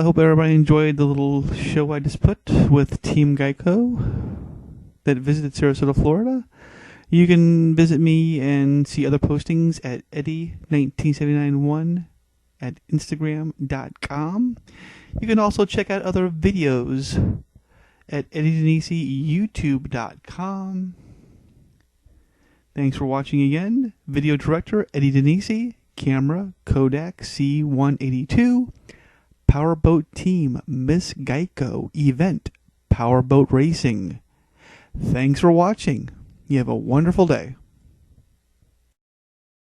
I hope everybody enjoyed the little show I just put with Team Geico that visited Sarasota, Florida. You can visit me and see other postings at Eddie19791 at Instagram.com. You can also check out other videos at EddieDenisi.YouTube.com. Thanks for watching again. Video director, Eddie Denisi. Camera, Kodak C182. Powerboat team, Miss Geico. Event, Powerboat Racing. Thanks for watching. You have a wonderful day.